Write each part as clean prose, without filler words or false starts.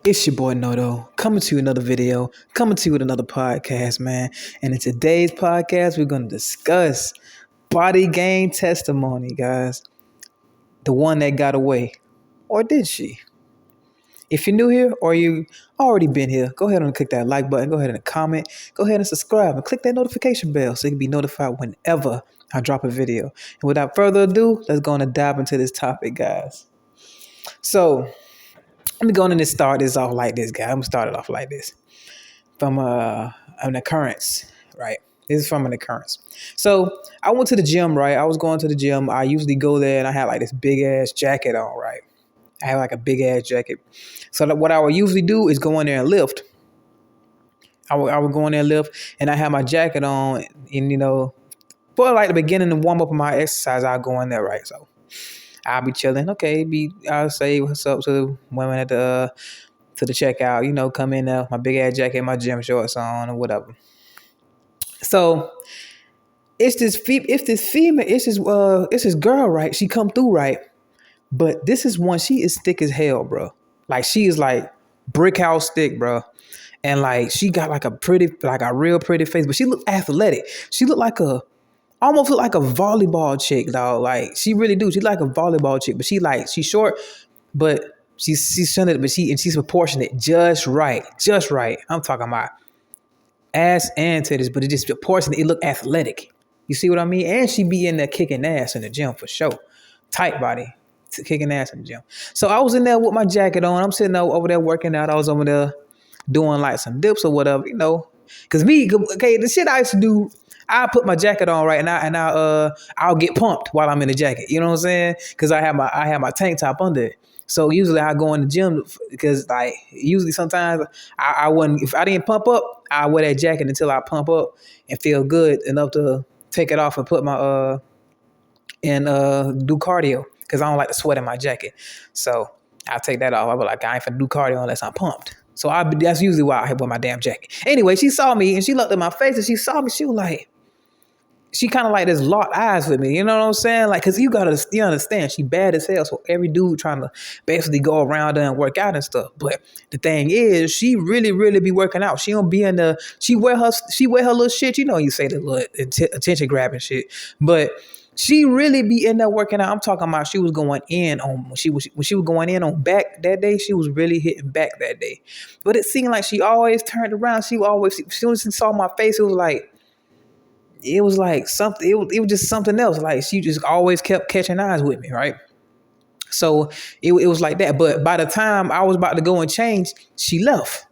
It's your boy Noto coming to you another video, coming to you with another podcast, man. And in today's podcast, we're going to discuss body gain testimony, guys. The one that got away. Or did she? If you're new here or you already been here, go ahead and click that like button. Go ahead and comment. Go ahead and subscribe and click that notification bell so you can be notified whenever I drop a video. And without further ado, let's go on and dive into this topic, guys. So, let me go on and start this off like this, guy. I'm gonna start it off like this. From an occurrence, right? This is from an occurrence. So I went to the gym, right? I was going to the gym. I usually go there and I had like this big ass jacket on, right? I had like a big ass jacket. So what I would usually do is go in there and lift. I would go in there and lift and I had my jacket on and for like the beginning and warm up of my exercise, I'll go in there, right? So I'll be chilling. Okay, I'll say what's up to the women at the to the checkout. Come in there, my big ass jacket, my gym shorts on, or whatever. So it's this girl, right? She come through, right? But this is one. She is thick as hell, bro. Like she is like brick house thick, bro. And like she got like a real pretty face, but she looked athletic. She looked like almost look like a volleyball chick, dog. Like she really do. She like a volleyball chick, but she's short, but she's centered, but she's proportionate just right. Just right. I'm talking about ass and titties, but it just proportionate. It look athletic. You see what I mean? And she be in there kicking ass in the gym for sure. Tight body, kicking ass in the gym. So I was in there with my jacket on. I'm sitting over there working out. I was over there doing like some dips or whatever, Cause the shit I used to do, I put my jacket on, right, and I'll get pumped while I'm in the jacket. You know what I'm saying? Cause I have my tank top under it. So usually I go in the gym because like usually sometimes I wouldn't, if I didn't pump up, I wear that jacket until I pump up and feel good enough to take it off and put my and do cardio because I don't like to sweat in my jacket. So I'll take that off. I'll be like, I ain't finna do cardio unless I'm pumped. So that's usually why I wear my damn jacket. Anyway, she saw me and she looked at my face and she saw me. She was like, she kind of like this locked eyes with me. You know what I'm saying? Like, cause you understand, she bad as hell. So every dude trying to basically go around her and work out and stuff. But the thing is, she really, really be working out. She don't be she wear her little shit. You say the little attention grabbing shit. But she really be in there working out. I'm talking about she was going in on when she was going in on back that day. She was really hitting back that day. But it seemed like she always turned around. As soon as she saw my face, it was like something. It was just something else. Like she just always kept catching eyes with me, right? So it was like that. But by the time I was about to go and change, she left.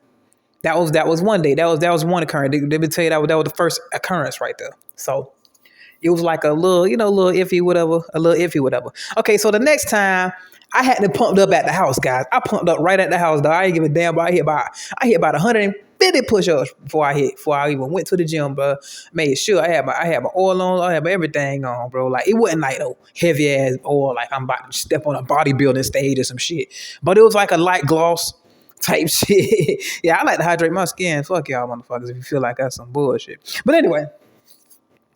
That was one day. That was one occurrence. Let me tell you that was the first occurrence right there. So it was like a little iffy, whatever. Okay, so the next time I had to pump up at the house, guys. I pumped up right at the house, though. I ain't give a damn, but I hit about 150 push-ups before I even went to the gym, bro. Made sure I had my oil on, I had my everything on, bro. Like it wasn't like no heavy ass oil, like I'm about to step on a bodybuilding stage or some shit. But it was like a light gloss type shit. Yeah, I like to hydrate my skin. Fuck y'all motherfuckers if you feel like that's some bullshit. But anyway.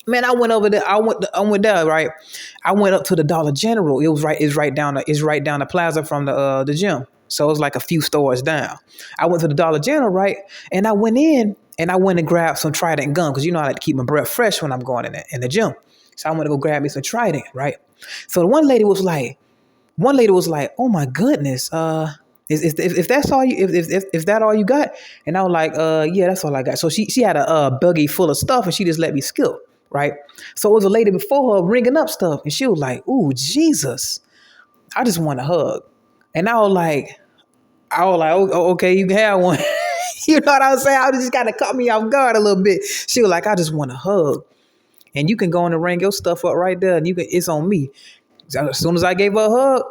Man, I went over there. I went there, right? I went up to the Dollar General. It's right down the plaza from the gym. So it was like a few stores down. I went to the Dollar General, right? And I went in and grabbed some Trident gum because I like to keep my breath fresh when I'm going in the gym. So I went to go grab me some Trident, right? So one lady was like, "Oh my goodness, if that's all you if that all you got?" And I was like, yeah, that's all I got. So she had a buggy full of stuff and she just let me skip. Right. So it was a lady before her ringing up stuff. And she was like, "Ooh, Jesus, I just want a hug." And I was like, "Oh, okay, you can have one." You know what I'm saying? I just kind of caught me off guard a little bit. She was like, "I just want a hug. And you can go in and ring your stuff up right there. And it's on me." So as soon as I gave her a hug,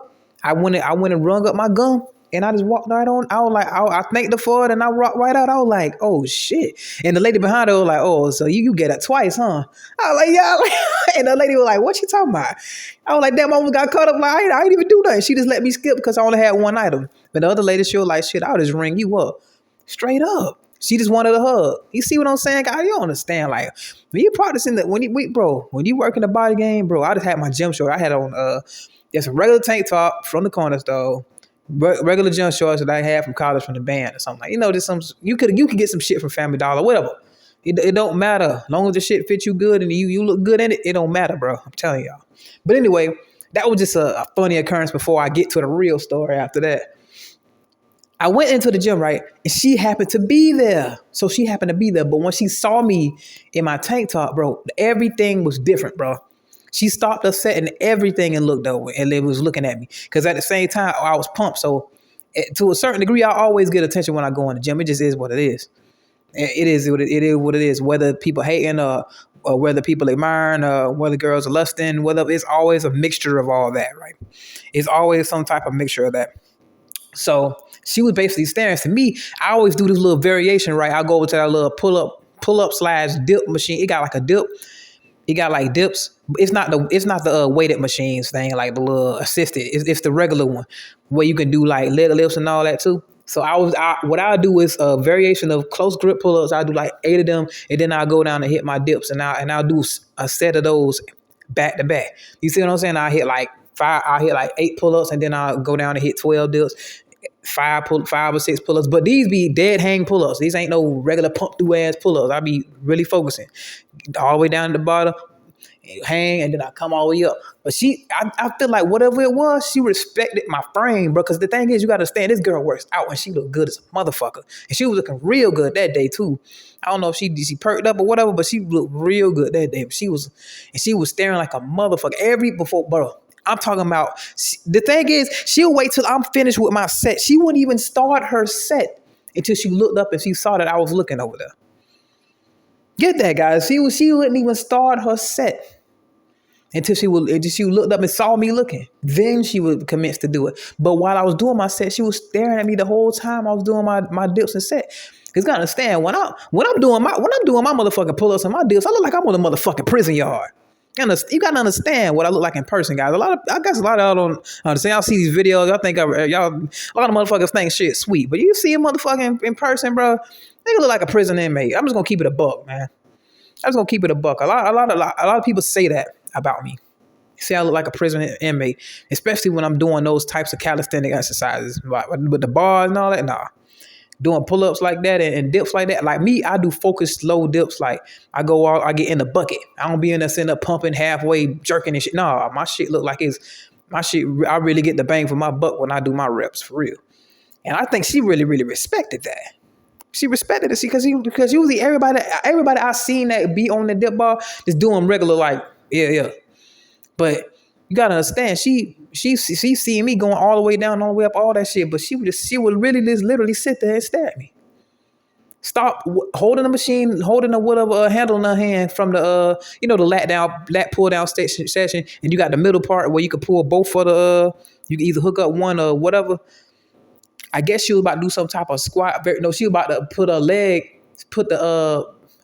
I went and rung up my gum. And I just walked right on. I was like, I thanked her for it and I rocked right out. I was like, "Oh shit." And the lady behind her was like, "Oh, so you get it twice, huh?" I was like, "Yeah." And the lady was like, "What you talking about?" I was like, "Damn, I almost got caught up. Like, I didn't even do nothing." She just let me skip because I only had one item. But the other lady, she was like, "Shit, I'll just ring you up." Straight up. She just wanted a hug. You see what I'm saying, guys? You don't understand. Like, when you practicing that, when you work in the body game, bro, I just had my gym short. I had on just a regular tank top from the corner store, regular gym shorts that I had from college from the band or something. Like, just some you could get some shit from Family Dollar, whatever. It don't matter. As long as the shit fits you good and you look good in it, it don't matter, bro. I'm telling y'all. But anyway, that was just a funny occurrence before I get to the real story after that. I went into the gym, right? And she happened to be there. So she happened to be there. But when she saw me in my tank top, bro, everything was different, bro. She stopped her set and everything and looked over and it was looking at me. Because at the same time, I was pumped. So to a certain degree, I always get attention when I go in the gym. It just is what it is. It is what it is. Whether people hating or whether people admiring or whether girls are lusting, whether it's always a mixture of all that, right? It's always some type of mixture of that. So she was basically staring. To me, I always do this little variation, right? I'll go over to that little pull up / dip machine. It got like a dip. It got like dips. It's not the weighted machines thing, like the little assisted. It's the regular one where you can do like leg lifts and all that too. So what I'll do is a variation of close grip pull-ups. I'll do like 8 of them, and then I'll go down and hit my dips, and I'll do a set of those back to back. You see what I'm saying? I'll hit like 8 pull-ups, and then I'll go down and hit 12 dips, 5 or 6 pull-ups. But these be dead hang pull-ups. These ain't no regular pump through ass pull-ups. I be really focusing all the way down to the bottom, hang, and then I come all the way up. But I feel like whatever it was, she respected my frame, bro. Because the thing is, you got to understand, this girl works out and she looked good as a motherfucker. And she was looking real good that day too. I don't know if she perked up or whatever, but she looked real good that day. She was staring like a motherfucker. Bro, I'm talking about, the thing is, she'll wait till I'm finished with my set. She wouldn't even start her set until she looked up and she saw that I was looking over there. Get that, guys. She wouldn't even start her set until she looked up and saw me looking. Then she would commence to do it. But while I was doing my set, she was staring at me the whole time I was doing my dips and set. Because you gotta understand, when I'm doing my motherfucking pull-ups and my dips, I look like I'm on a motherfucking prison yard. You gotta understand what I look like in person, guys. I guess a lot of y'all don't understand. Y'all see these videos, y'all think a lot of motherfuckers think shit sweet, but you see a motherfucking in person, bro, they look like a prison inmate. I'm just gonna keep it a buck, man. I'm just gonna keep it a buck. A lot of people say that about me. Say I look like a prison inmate, especially when I'm doing those types of calisthenic exercises with the bars and all that. Nah. Doing pull-ups like that and dips like that. Like me, I do focused slow dips. Like I get in the bucket. I don't be in there sitting up pumping halfway, jerking and shit. No, my shit look like I really get the bang for my buck when I do my reps, for real. And I think she really, really respected that. She respected it because usually everybody I seen that be on the dip bar is doing regular like, yeah. But you gotta understand, she seeing me going all the way down, all the way up, all that shit. But she would really just literally sit there and stare at me. Stop holding the machine, holding the whatever handle in her hand from the the lat pull down session, and you got the middle part where you can pull both for the you can either hook up one or whatever. I guess she was about to do some type of squat. No, she was about to put her leg,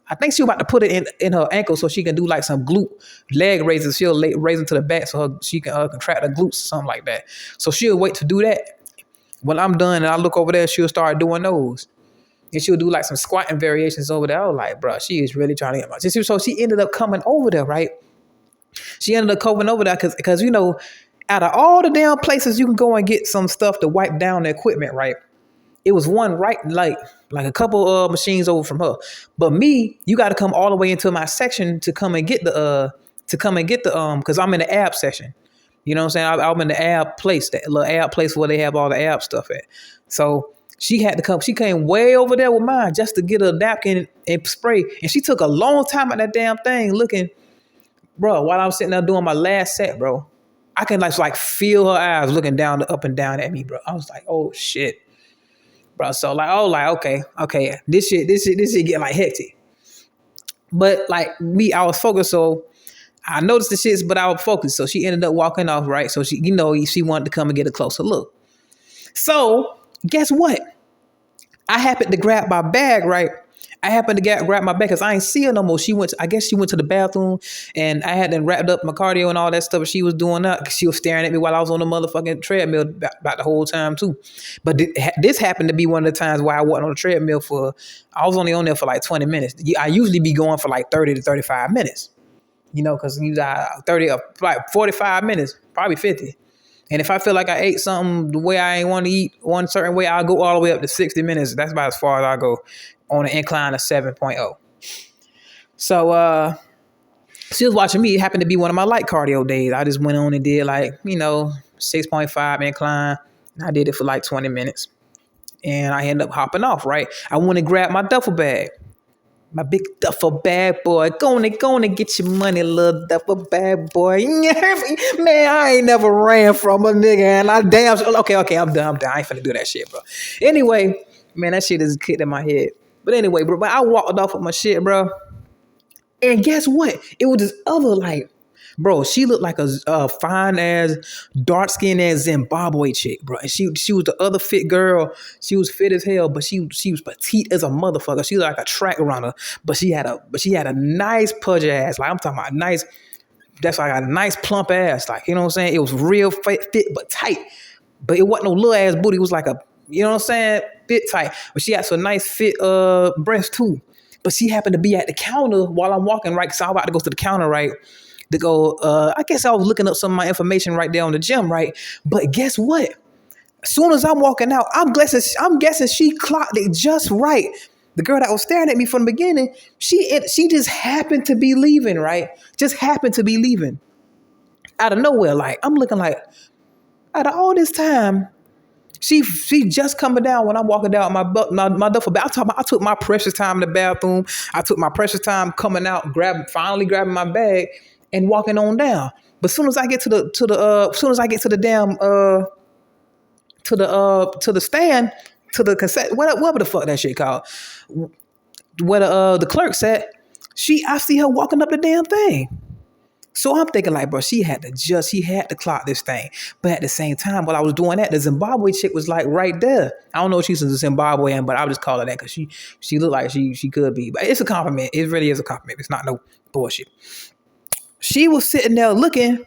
I think she was about to put it in her ankle so she can do like some glute leg raises. She'll raise them to the back so she can contract her glutes or something like that. So she'll wait to do that. When I'm done and I look over there, she'll start doing those. And she'll do like some squatting variations over there. I was like, bro, she is really trying to get my. So she ended up coming over there, right? She ended up coming over there because out of all the damn places you can go and get some stuff to wipe down the equipment, right? It was one right like a couple machines over from her. But me, you got to come all the way into my section to come and get the because I'm in the ab section. You know what I'm saying? I'm in the ab place, that little ab place where they have all the ab stuff at. So she had to come. She came way over there with mine just to get a napkin and spray. And she took a long time at that damn thing looking, bro, while I was sitting there doing my last set, bro. I can like feel her eyes looking down, up and down at me, bro. I was like, oh shit, bro. So okay, this shit get like hectic. But like me, I was focused, so I noticed the shits, but I was focused. So she ended up walking off, right? So she wanted to come and get a closer look. So guess what? I happened to grab my bag, right? I happened to grab my bag because I ain't see her no more. I guess she went to the bathroom and I had wrapped up my cardio and all that stuff. She was doing that. She was staring at me while I was on the motherfucking treadmill about the whole time too. But this happened to be one of the times where I wasn't on the treadmill I was only on there for like 20 minutes. I usually be going for like 30 to 35 minutes, because you got 30 or like 45 minutes, probably 50. And if I feel like I ate something the way I ain't want to eat one certain way, I'll go all the way up to 60 minutes. That's about as far as I go on an incline of 7.0. So she was watching me. It happened to be one of my light cardio days. I just went on and did 6.5 incline. I did it for like 20 minutes. And I ended up hopping off, right? I went and grabbed my duffel bag. My big duffel bag, boy. Go on and get your money, little duffel bag, boy. Man, I ain't never ran from a nigga. And I damn... Okay, I'm done. I ain't finna do that shit, bro. Anyway, man, that shit is kicked in my head. But anyway, bro, I walked off with my shit, bro. And guess what? It was this other, bro, she looked like a fine ass, dark skinned ass Zimbabwe chick, bro. And she was the other fit girl. She was fit as hell, but she was petite as a motherfucker. She was like a track runner, but she had a nice pudge ass. Like I'm talking about nice. That's like a nice plump ass. Like, you know what I'm saying? It was real fit but tight. But it wasn't no little ass booty. It was like a, you know what I'm saying? Fit tight. But she had some nice fit breasts too. But she happened to be at the counter while I'm walking, right? So I'm about to go to the counter, right? To go, I guess I was looking up some of my information right there on the gym, right? But guess what? As soon as I'm walking out, I'm guessing she clocked it just right. The girl that was staring at me from the beginning, she just happened to be leaving, right? Just happened to be leaving. Out of nowhere, like, I'm looking like, out of all this time, she just coming down when I'm walking down my duffel bag. I took my precious time in the bathroom. I took my precious time coming out, finally grabbing my bag and walking on down. But as soon as I get to the stand, to the cassette, whatever the fuck that shit called, where the clerk sat, I see her walking up the damn thing. So I'm thinking like, bro, she had to clock this thing. But at the same time, while I was doing that, the Zimbabwe chick was like right there. I don't know if she's a Zimbabwean, but I'll just call her that because she looked like she could be. But it's a compliment. It really is a compliment. It's not no bullshit. She was sitting there looking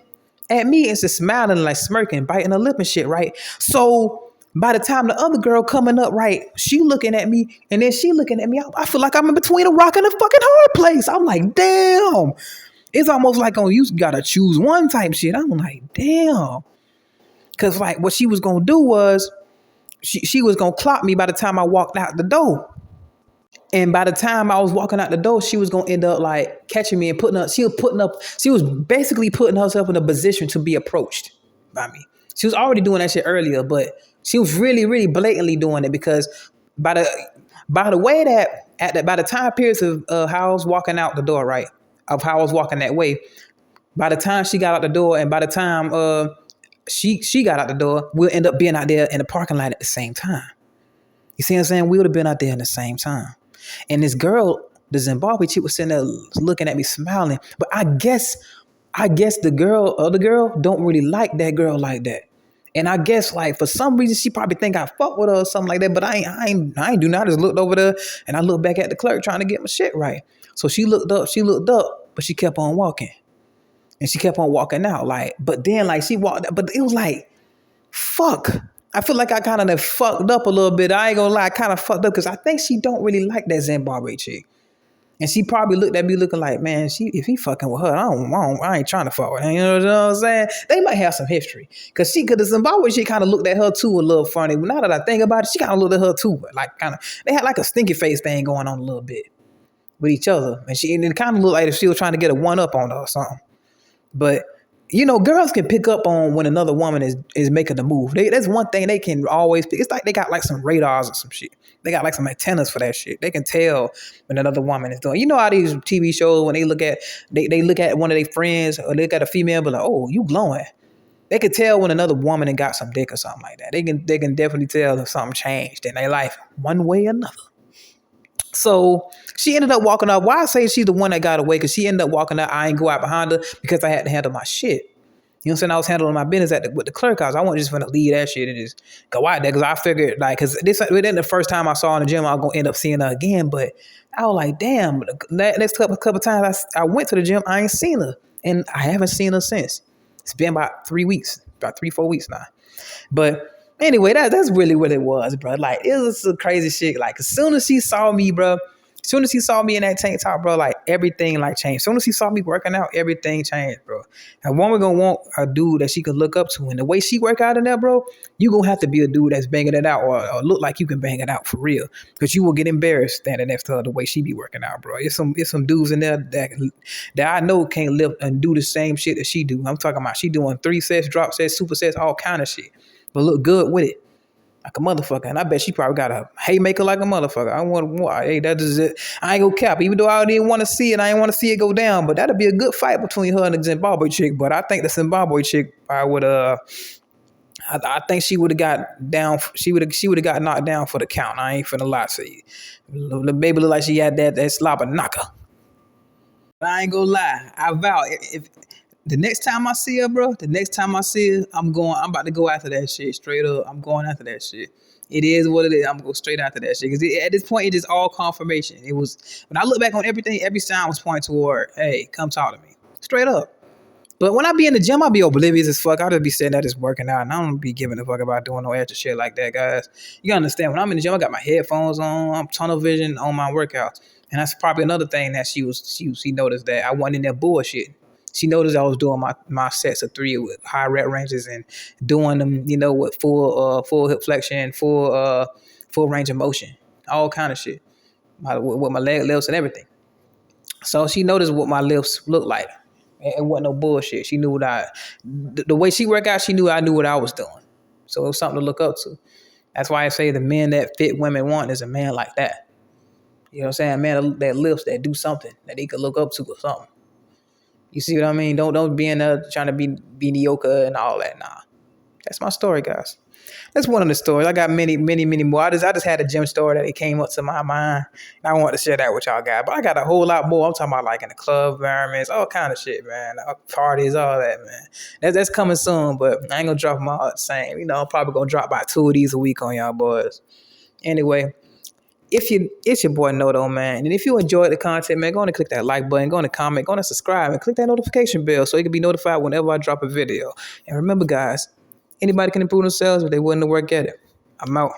at me and just smiling, like smirking, biting her lip and shit, right? So by the time the other girl coming up, right, she looking at me and then she looking at me. I feel like I'm in between a rock and a fucking hard place. I'm like, damn. It's almost like you gotta choose one type shit. I'm like, damn. Cause like what she was gonna do was she was gonna clock me by the time I walked out the door. And by the time I was walking out the door, she was gonna end up like catching me and she was basically putting herself in a position to be approached by me. She was already doing that shit earlier, but she was really, really blatantly doing it because by the way that by the time periods of how I was walking out the door, right? Of how I was walking that way. By the time she got out the door and by the time she got out the door, we'll end up being out there in the parking lot at the same time. You see what I'm saying? We would have been out there in the same time. And this girl, the Zimbabwe chick, was sitting there looking at me smiling. But I guess the other girl don't really like that girl like that. And I guess like for some reason she probably think I fuck with her or something like that. But I ain't do not. I just looked over there and I looked back at the clerk trying to get my shit right. So she looked up, but she kept on walking. And she kept on walking out. Like, but then like she walked, but it was like, fuck. I feel like I kind of fucked up a little bit. I ain't gonna lie, I kind of fucked up because I think she don't really like that Zimbabwe chick. And she probably looked at me looking like, man, if he fucking with her, I ain't trying to fuck with her. You know what I'm saying? They might have some history. Cause the Zimbabwe chick kind of looked at her too a little funny. But now that I think about it, she kind of looked at her too. But like they had like a stinky face thing going on a little bit with each other. And it kind of looked like if she was trying to get a one up on her or something. But you know, girls can pick up on when another woman is making the move. That's one thing they can always pick. It's like they got like some radars or some shit. They got like some antennas for that shit. They can tell when another woman is doing. You know how these TV shows when they look at one of their friends or they look at a female, but like, oh, you glowing. They can tell when another woman and got some dick or something like that. They can definitely tell if something changed in their life one way or another. So she ended up walking up. Why I say she's the one that got away? Because she ended up walking out. I ain't go out behind her because I had to handle my shit. You know what I'm saying? I was handling my business with the clerk house. I wasn't just going to leave that shit and just go out there because I figured, like, because this wasn't the first time I saw her in the gym, I was going to end up seeing her again. But I was like, damn, that next couple times I went to the gym, I ain't seen her. And I haven't seen her since. It's been about 3 weeks, about 3-4 weeks now. But anyway, that's really what it was, bro. Like, it was some crazy shit. Like, as soon as she saw me, bro, Soon as he saw me in that tank top, bro, like everything like changed. Soon as he saw me working out, everything changed, bro. And woman gonna want a dude that she could look up to. And the way she work out in there, bro, you gonna have to be a dude that's banging it out or look like you can bang it out for real. Because you will get embarrassed standing next to her the way she be working out, bro. It's some dudes in there that I know can't lift and do the same shit that she do. I'm talking about she doing 3 sets, drop sets, supersets, all kind of shit. But look good with it. Like a motherfucker. And I bet she probably got a haymaker like a motherfucker. I want more. Hey, that is it. I ain't gonna cap. Even though I didn't want to see it, I didn't want to see it go down. But that'd be a good fight between her and the Zimbabwe chick. But I think the Zimbabwe chick I would I think she would have got down. She would have got knocked down for the count. I ain't finna lie to you. The baby look like she had that slobber knocker. I ain't gonna lie. I vow if the next time I see her, bro, the next time I see her, I'm about to go after that shit straight up. I'm going after that shit. It is what it is. I'm gonna go straight after that shit. Cause at this point, it is all confirmation. It was, when I look back on everything, every sign was pointing toward, hey, come talk to me. Straight up. But when I be in the gym, I be oblivious as fuck. I just be sitting there just working out, and I don't be giving a fuck about doing no extra shit like that, guys. You gotta understand, when I'm in the gym, I got my headphones on, I'm tunnel vision on my workouts. And that's probably another thing that she noticed, that I wasn't in there bullshit. She noticed I was doing my sets of 3 with high rep ranges and doing them, with full hip flexion, full range of motion, all kind of shit, with my leg lifts and everything. So she noticed what my lifts looked like. It wasn't no bullshit. She knew the way she worked out, she knew I knew what I was doing. So it was something to look up to. That's why I say the men that fit women want is a man like that. You know what I'm saying? A man that lifts, that do something, that he could look up to or something. You see what I mean? Don't be in there trying to be mediocre and all that. Nah. That's my story, guys. That's one of the stories. I got many, many, many more. I just had a gym story that it came up to my mind. And I want to share that with y'all guys. But I got a whole lot more. I'm talking about like in the club environments, all kind of shit, man. Parties, all that, man. That's coming soon, but I ain't gonna drop them all the same. I'm probably gonna drop about 2 of these a week on y'all boys. Anyway, it's your boy Noto, man. And if you enjoyed the content, man, go on and click that like button, go on and comment, go on and subscribe, and click that notification bell so you can be notified whenever I drop a video. And remember, guys, anybody can improve themselves if they're willing to work at it. I'm out.